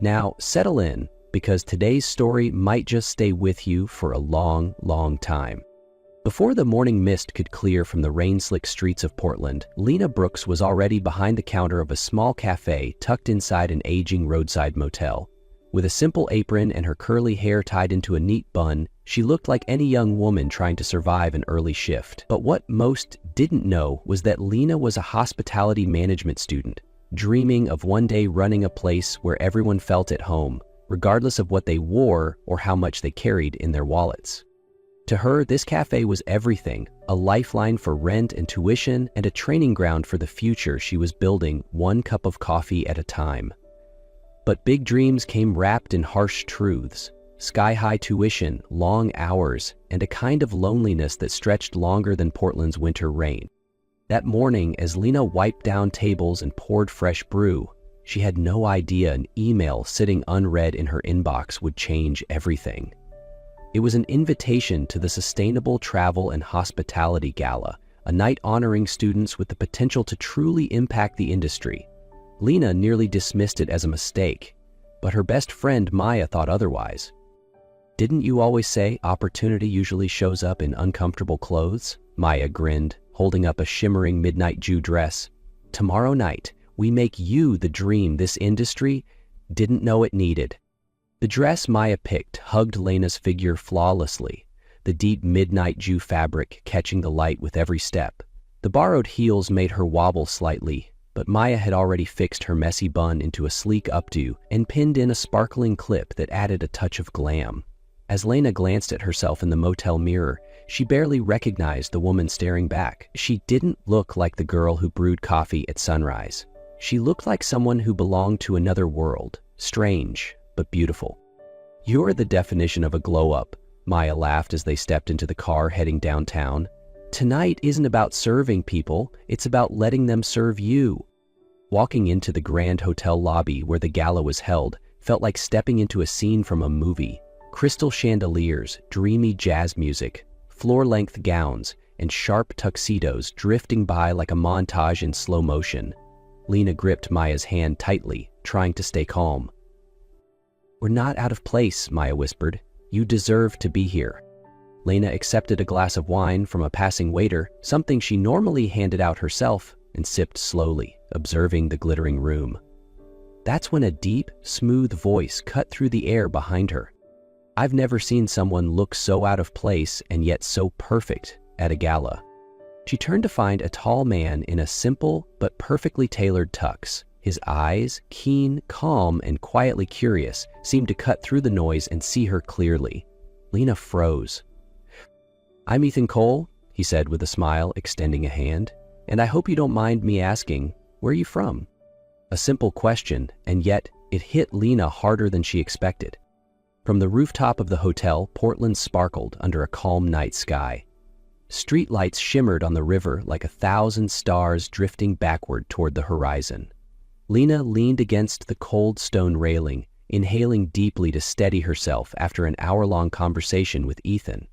Now, settle in, because today's story might just stay with you for a long, long time. Before the morning mist could clear from the rain-slick streets of Portland, Lena Brooks was already behind the counter of a small cafe tucked inside an aging roadside motel. With a simple apron and her curly hair tied into a neat bun, she looked like any young woman trying to survive an early shift. But what most didn't know was that Lena was a hospitality management student, dreaming of one day running a place where everyone felt at home, regardless of what they wore or how much they carried in their wallets. To her, this cafe was everything, a lifeline for rent and tuition and a training ground for the future she was building one cup of coffee at a time. But big dreams came wrapped in harsh truths: sky-high tuition, long hours, and a kind of loneliness that stretched longer than Portland's winter rain. That morning, as Lena wiped down tables and poured fresh brew, she had no idea an email sitting unread in her inbox would change everything. It was an invitation to the Sustainable Travel and Hospitality Gala, a night honoring students with the potential to truly impact the industry. Lena nearly dismissed it as a mistake, but her best friend Maya thought otherwise. "Didn't you always say opportunity usually shows up in uncomfortable clothes?" Maya grinned, holding up a shimmering midnight Jew dress. "Tomorrow night, we make you the dream this industry didn't know it needed." The dress Maya picked hugged Lena's figure flawlessly, the deep midnight Jew fabric catching the light with every step. The borrowed heels made her wobble slightly, but Maya had already fixed her messy bun into a sleek updo and pinned in a sparkling clip that added a touch of glam. As Lena glanced at herself in the motel mirror, she barely recognized the woman staring back. She didn't look like the girl who brewed coffee at sunrise. She looked like someone who belonged to another world, strange but beautiful. "You're the definition of a glow-up," Maya laughed as they stepped into the car heading downtown. "Tonight isn't about serving people, it's about letting them serve you." Walking into the grand hotel lobby where the gala was held felt like stepping into a scene from a movie. Crystal chandeliers, dreamy jazz music, floor-length gowns, and sharp tuxedos drifting by like a montage in slow motion. Lena gripped Maya's hand tightly, trying to stay calm. "We're not out of place," Maya whispered. "You deserve to be here." Lena accepted a glass of wine from a passing waiter, something she normally handed out herself, and sipped slowly, observing the glittering room. That's when a deep, smooth voice cut through the air behind her. "I've never seen someone look so out of place and yet so perfect at a gala." She turned to find a tall man in a simple but perfectly tailored tux. His eyes, keen, calm, and quietly curious, seemed to cut through the noise and see her clearly. Lena froze. "I'm Ethan Cole," he said with a smile, extending a hand, "and I hope you don't mind me asking, where are you from?" A simple question, and yet it hit Lena harder than she expected. From the rooftop of the hotel, Portland sparkled under a calm night sky. Streetlights shimmered on the river like 1,000 stars drifting backward toward the horizon. Lena leaned against the cold stone railing, inhaling deeply to steady herself after an hour-long conversation with Ethan,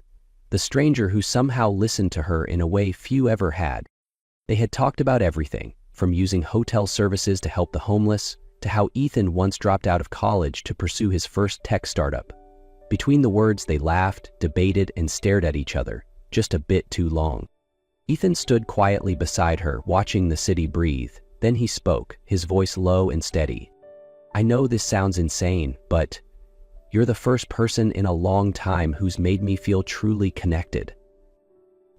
the stranger who somehow listened to her in a way few ever had. They had talked about everything, from using hotel services to help the homeless, to how Ethan once dropped out of college to pursue his first tech startup. Between the words, they laughed, debated, and stared at each other, just a bit too long. Ethan stood quietly beside her, watching the city breathe. Then he spoke, his voice low and steady. "I know this sounds insane, but you're the first person in a long time who's made me feel truly connected."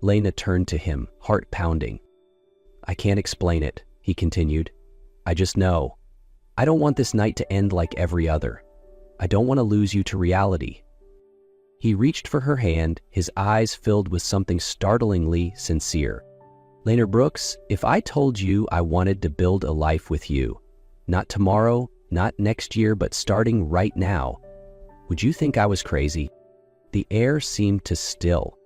Lena turned to him, heart pounding. "I can't explain it," he continued. "I just know. I don't want this night to end like every other. I don't want to lose you to reality." He reached for her hand, his eyes filled with something startlingly sincere. "Lena Brooks, if I told you I wanted to build a life with you, not tomorrow, not next year, but starting right now, would you think I was crazy?" The air seemed to still.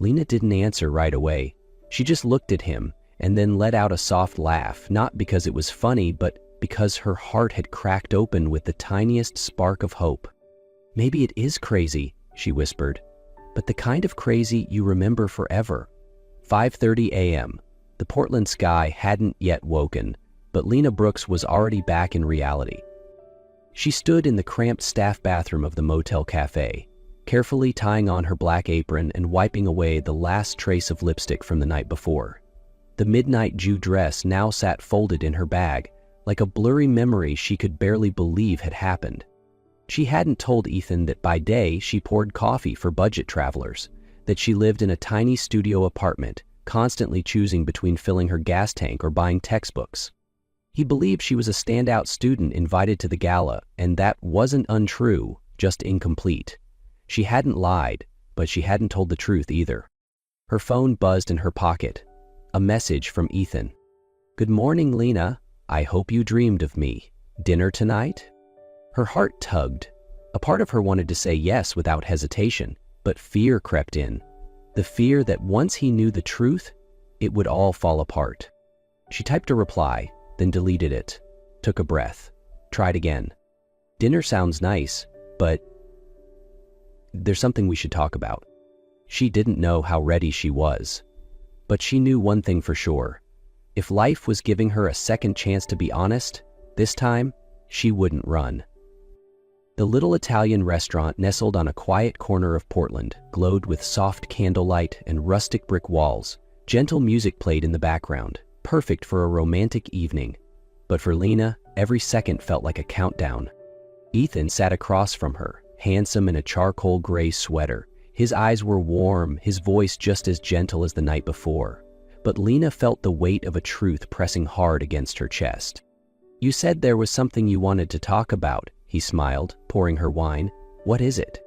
Lena didn't answer right away. She just looked at him and then let out a soft laugh, not because it was funny, but because her heart had cracked open with the tiniest spark of hope. "Maybe it is crazy," she whispered, "but the kind of crazy you remember forever." 5:30 a.m. The Portland sky hadn't yet woken, but Lena Brooks was already back in reality. She stood in the cramped staff bathroom of the motel cafe, carefully tying on her black apron and wiping away the last trace of lipstick from the night before. The midnight Jew dress now sat folded in her bag, like a blurry memory she could barely believe had happened. She hadn't told Ethan that by day she poured coffee for budget travelers, that she lived in a tiny studio apartment, constantly choosing between filling her gas tank or buying textbooks. He believed she was a standout student invited to the gala, and that wasn't untrue, just incomplete. She hadn't lied, but she hadn't told the truth either. Her phone buzzed in her pocket. A message from Ethan. "Good morning, Lena. I hope you dreamed of me. Dinner tonight?" Her heart tugged. A part of her wanted to say yes without hesitation, but fear crept in. The fear that once he knew the truth, it would all fall apart. She typed a reply, then deleted it, took a breath, tried again. "Dinner sounds nice, but there's something we should talk about." She didn't know how ready she was, but she knew one thing for sure. If life was giving her a second chance to be honest, this time, she wouldn't run. The little Italian restaurant nestled on a quiet corner of Portland glowed with soft candlelight and rustic brick walls. Gentle music played in the background, perfect for a romantic evening. But for Lena, every second felt like a countdown. Ethan sat across from her, handsome in a charcoal gray sweater. His eyes were warm, his voice just as gentle as the night before. But Lena felt the weight of a truth pressing hard against her chest. "You said there was something you wanted to talk about," he smiled, pouring her wine. "What is it?"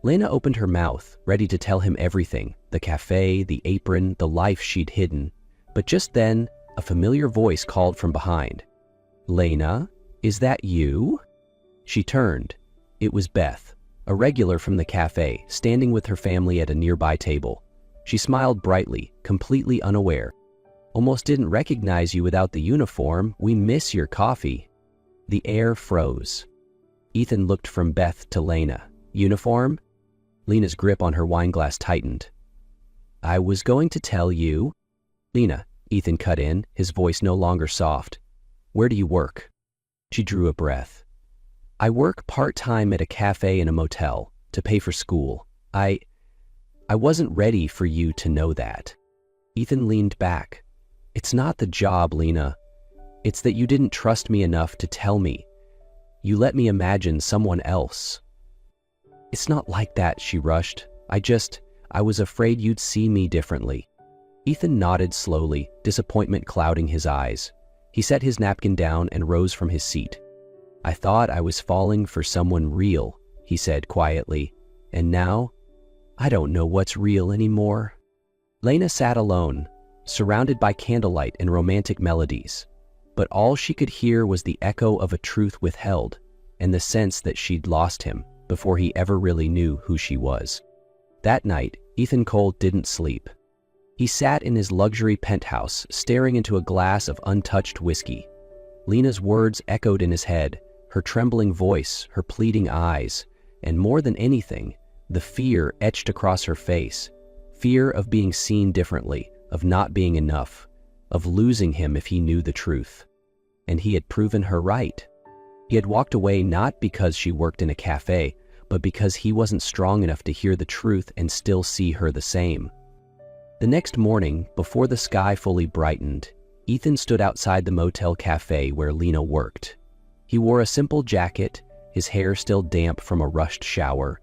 Lena opened her mouth, ready to tell him everything, the cafe, the apron, the life she'd hidden. But just then, a familiar voice called from behind. "Lena, is that you?" She turned. It was Beth, a regular from the cafe, standing with her family at a nearby table. She smiled brightly, completely unaware. "Almost didn't recognize you without the uniform. We miss your coffee." The air froze. Ethan looked from Beth to Lena. "Uniform?" Lena's grip on her wineglass tightened. "I was going to tell you." "Lena," Ethan cut in, his voice no longer soft. "Where do you work?" She drew a breath. "I work part-time at a cafe in a motel, to pay for school. I wasn't ready for you to know that." Ethan leaned back. "It's not the job, Lena. It's that you didn't trust me enough to tell me. You let me imagine someone else." "It's not like that," she rushed. I was afraid you'd see me differently." Ethan nodded slowly, disappointment clouding his eyes. He set his napkin down and rose from his seat. "I thought I was falling for someone real," he said quietly. "And now, I don't know what's real anymore." Lena sat alone, surrounded by candlelight and romantic melodies. But all she could hear was the echo of a truth withheld, and the sense that she'd lost him before he ever really knew who she was. That night, Ethan Cole didn't sleep. He sat in his luxury penthouse, staring into a glass of untouched whiskey. Lena's words echoed in his head, her trembling voice, her pleading eyes, and more than anything, the fear etched across her face. Fear of being seen differently, of not being enough, of losing him if he knew the truth. And he had proven her right. He had walked away not because she worked in a cafe, but because he wasn't strong enough to hear the truth and still see her the same. The next morning, before the sky fully brightened, Ethan stood outside the motel cafe where Lena worked. He wore a simple jacket, his hair still damp from a rushed shower.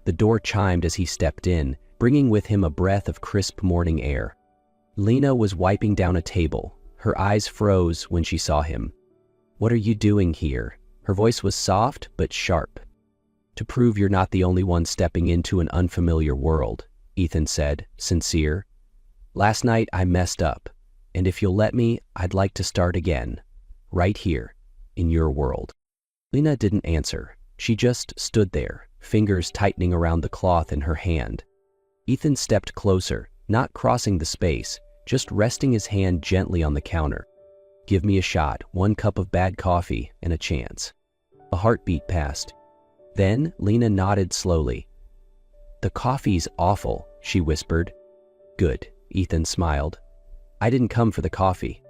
The door chimed as he stepped in, bringing with him a breath of crisp morning air. Lena was wiping down a table. Her eyes froze when she saw him. "What are you doing here?" Her voice was soft but sharp. "To prove you're not the only one stepping into an unfamiliar world," Ethan said, sincere. "Last night I messed up, and if you'll let me, I'd like to start again, right here, in your world." Lena didn't answer. She just stood there, fingers tightening around the cloth in her hand. Ethan stepped closer, not crossing the space, just resting his hand gently on the counter. "Give me a shot, 1 cup of bad coffee, and a chance." A heartbeat passed. Then Lena nodded slowly. "The coffee's awful," she whispered. "Good," Ethan smiled. "I didn't come for the coffee."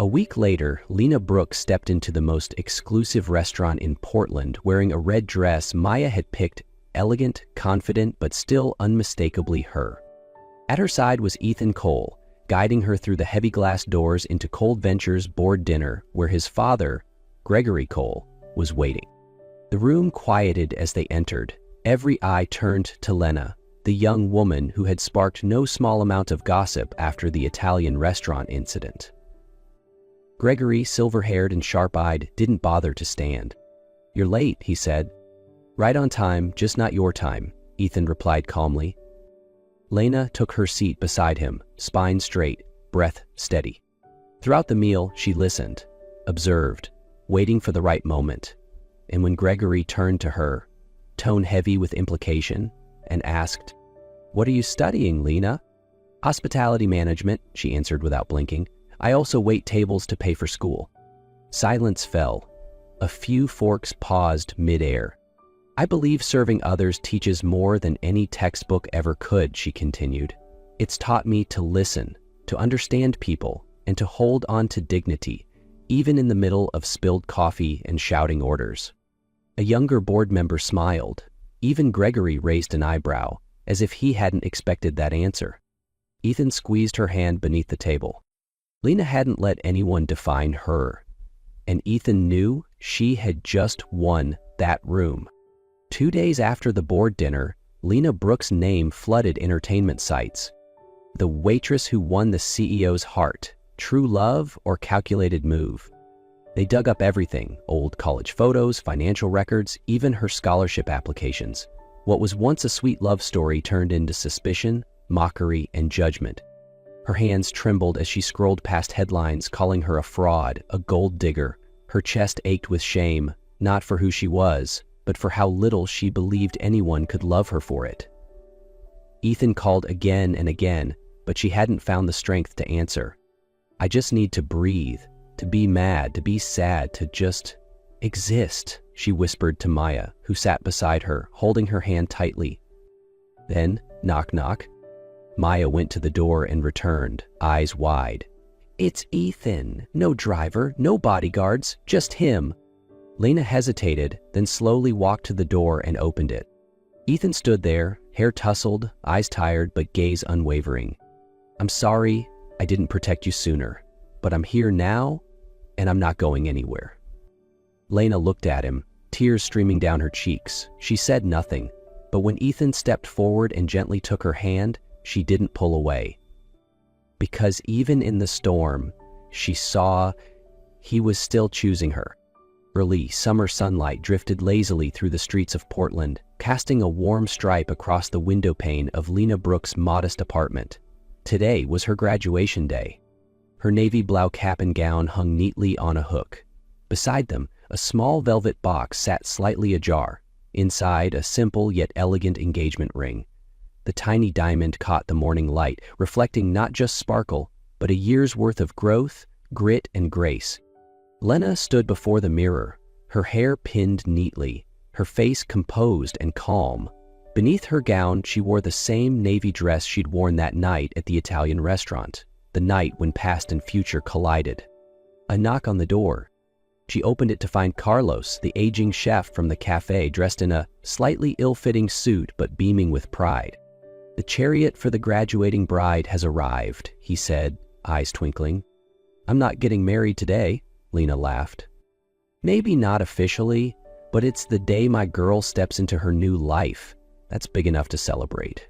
A week later, Lena Brooks stepped into the most exclusive restaurant in Portland wearing a red dress Maya had picked, elegant, confident, but still unmistakably her. At her side was Ethan Cole, guiding her through the heavy glass doors into Cold Venture's board dinner where his father, Gregory Cole, was waiting. The room quieted as they entered. Every eye turned to Lena, the young woman who had sparked no small amount of gossip after the Italian restaurant incident. Gregory, silver-haired and sharp-eyed, didn't bother to stand. "You're late," he said. "Right on time, just not your time," Ethan replied calmly. Lena took her seat beside him, spine straight, breath steady. Throughout the meal, she listened, observed, waiting for the right moment. And when Gregory turned to her, tone heavy with implication, and asked, "What are you studying, Lena?" "Hospitality management," she answered without blinking. "I also wait tables to pay for school." Silence fell. A few forks paused mid-air. "I believe serving others teaches more than any textbook ever could," she continued. "It's taught me to listen, to understand people, and to hold on to dignity, even in the middle of spilled coffee and shouting orders." A younger board member smiled. Even Gregory raised an eyebrow, as if he hadn't expected that answer. Ethan squeezed her hand beneath the table. Lena hadn't let anyone define her, and Ethan knew she had just won that room. 2 days after the board dinner, Lena Brooks' name flooded entertainment sites. The waitress who won the CEO's heart, true love or calculated move. They dug up everything, old college photos, financial records, even her scholarship applications. What was once a sweet love story turned into suspicion, mockery, and judgment. Her hands trembled as she scrolled past headlines calling her a fraud, a gold digger. Her chest ached with shame, not for who she was, but for how little she believed anyone could love her for it. Ethan called again and again, but she hadn't found the strength to answer. "I just need to breathe, to be mad, to be sad, to just exist," she whispered to Maya, who sat beside her, holding her hand tightly. Then, knock knock. Maya went to the door and returned, eyes wide. "It's Ethan. No driver, no bodyguards, just him." Lena hesitated, then slowly walked to the door and opened it. Ethan stood there, hair tousled, eyes tired, but gaze unwavering. "I'm sorry I didn't protect you sooner, but I'm here now, and I'm not going anywhere." Lena looked at him, tears streaming down her cheeks. She said nothing, but when Ethan stepped forward and gently took her hand, she didn't pull away. Because even in the storm, she saw he was still choosing her. Early summer sunlight drifted lazily through the streets of Portland, casting a warm stripe across the window pane of Lena Brooks' modest apartment. Today was her graduation day. Her navy blau cap and gown hung neatly on a hook. Beside them, a small velvet box sat slightly ajar. Inside, a simple yet elegant engagement ring. The tiny diamond caught the morning light, reflecting not just sparkle, but a year's worth of growth, grit, and grace. Lena stood before the mirror, her hair pinned neatly, her face composed and calm. Beneath her gown, she wore the same navy dress she'd worn that night at the Italian restaurant, the night when past and future collided. A knock on the door. She opened it to find Carlos, the aging chef from the cafe, dressed in a slightly ill-fitting suit but beaming with pride. "The chariot for the graduating bride has arrived," he said, eyes twinkling. "I'm not getting married today," Lena laughed. "Maybe not officially, but it's the day my girl steps into her new life. That's big enough to celebrate."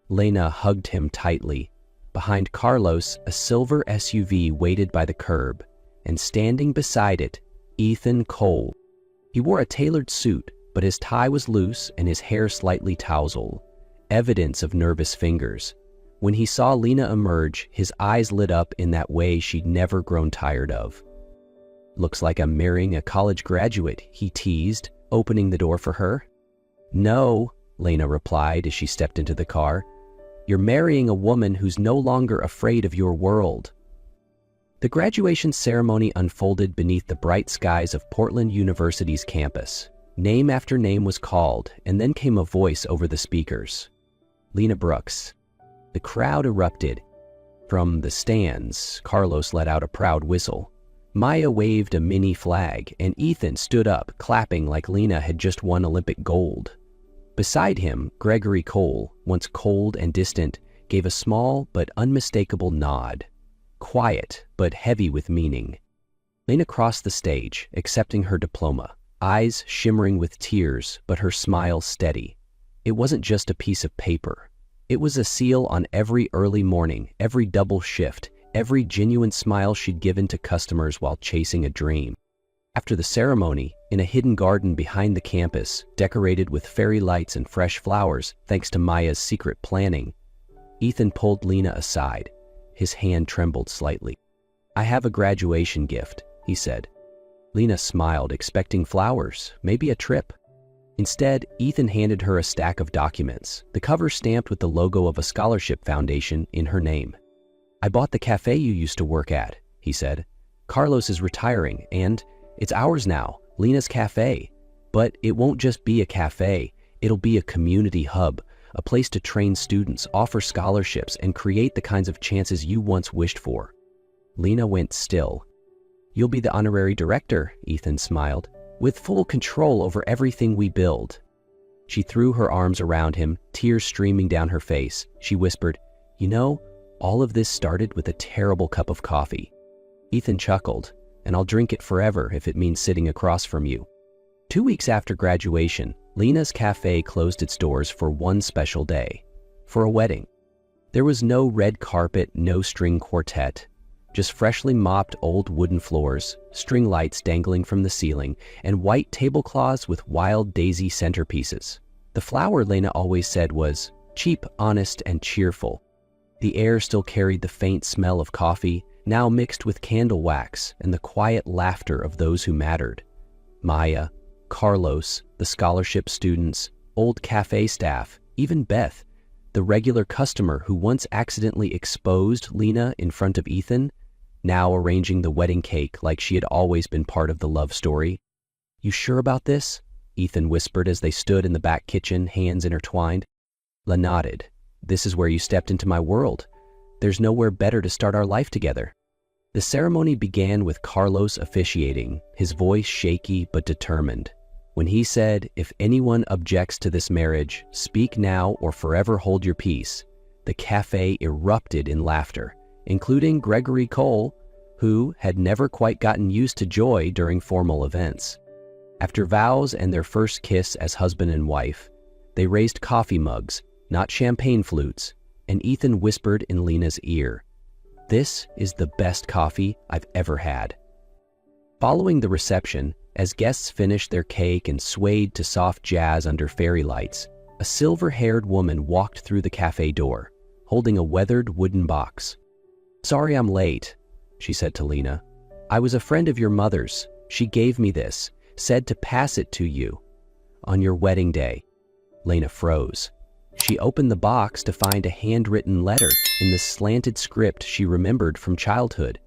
Lena hugged him tightly. Behind Carlos, a silver SUV waited by the curb, and standing beside it, Ethan Cole. He wore a tailored suit, but his tie was loose and his hair slightly tousled, evidence of nervous fingers. When he saw Lena emerge, his eyes lit up in that way she'd never grown tired of. "Looks like I'm marrying a college graduate," he teased, opening the door for her. "No," Lena replied as she stepped into the car. "You're marrying a woman who's no longer afraid of your world." The graduation ceremony unfolded beneath the bright skies of Portland University's campus. Name after name was called, and then came a voice over the speakers. "Lena Brooks." The crowd erupted. From the stands, Carlos let out a proud whistle. Maya waved a mini flag, and Ethan stood up, clapping like Lena had just won Olympic gold. Beside him, Gregory Cole, once cold and distant, gave a small but unmistakable nod. Quiet, but heavy with meaning. Lena crossed the stage, accepting her diploma, eyes shimmering with tears, but her smile steady. It wasn't just a piece of paper. It was a seal on every early morning, every double shift, every genuine smile she'd given to customers while chasing a dream. After the ceremony, in a hidden garden behind the campus, decorated with fairy lights and fresh flowers thanks to Maya's secret planning, Ethan pulled Lena aside. His hand trembled slightly. "I have a graduation gift," he said. Lena smiled, expecting flowers, maybe a trip. Instead, Ethan handed her a stack of documents, the cover stamped with the logo of a scholarship foundation in her name. "I bought the cafe you used to work at," he said. "Carlos is retiring, and it's ours now, Lena's Cafe. But it won't just be a cafe, it'll be a community hub, a place to train students, offer scholarships, and create the kinds of chances you once wished for." Lena went still. "You'll be the honorary director," Ethan smiled, "with full control over everything we build." She threw her arms around him, tears streaming down her face. She whispered, "You know, all of this started with a terrible cup of coffee." Ethan chuckled, "And I'll drink it forever if it means sitting across from you." 2 weeks after graduation, Lena's Cafe closed its doors for one special day, for a wedding. There was no red carpet, no string quartet, just freshly mopped old wooden floors, string lights dangling from the ceiling, and white tablecloths with wild daisy centerpieces. The flower, Lena always said, was cheap, honest, and cheerful. The air still carried the faint smell of coffee, now mixed with candle wax, and the quiet laughter of those who mattered. Maya, Carlos, the scholarship students, old cafe staff, even Beth, the regular customer who once accidentally exposed Lena in front of Ethan, now arranging the wedding cake like she had always been part of the love story. "You sure about this?" Ethan whispered as they stood in the back kitchen, hands intertwined. Lena nodded. "This is where you stepped into my world. There's nowhere better to start our life together." The ceremony began with Carlos officiating, his voice shaky but determined. When he said, "If anyone objects to this marriage, speak now or forever hold your peace," the cafe erupted in laughter, including Gregory Cole, who had never quite gotten used to joy during formal events. After vows and their first kiss as husband and wife, they raised coffee mugs, not champagne flutes, and Ethan whispered in Lena's ear, "This is the best coffee I've ever had." Following the reception, as guests finished their cake and swayed to soft jazz under fairy lights, a silver-haired woman walked through the cafe door, holding a weathered wooden box. "Sorry I'm late," she said to Lena. "I was a friend of your mother's. She gave me this, said to pass it to you on your wedding day." Lena froze. She opened the box to find a handwritten letter in the slanted script she remembered from childhood,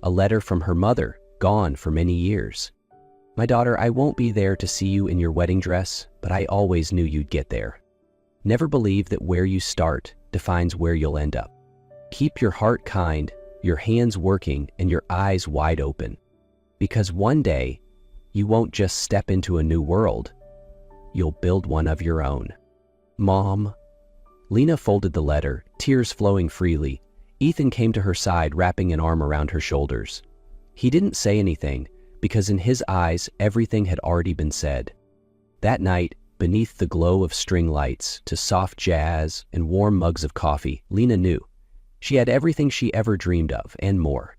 a letter from her mother, gone for many years. "My daughter, I won't be there to see you in your wedding dress, but I always knew you'd get there. Never believe that where you start defines where you'll end up. Keep your heart kind, your hands working, and your eyes wide open. Because one day, you won't just step into a new world, you'll build one of your own. Mom." Lena folded the letter, tears flowing freely. Ethan came to her side, wrapping an arm around her shoulders. He didn't say anything, because in his eyes, everything had already been said. That night, beneath the glow of string lights, to soft jazz and warm mugs of coffee, Lena knew. She had everything she ever dreamed of, and more.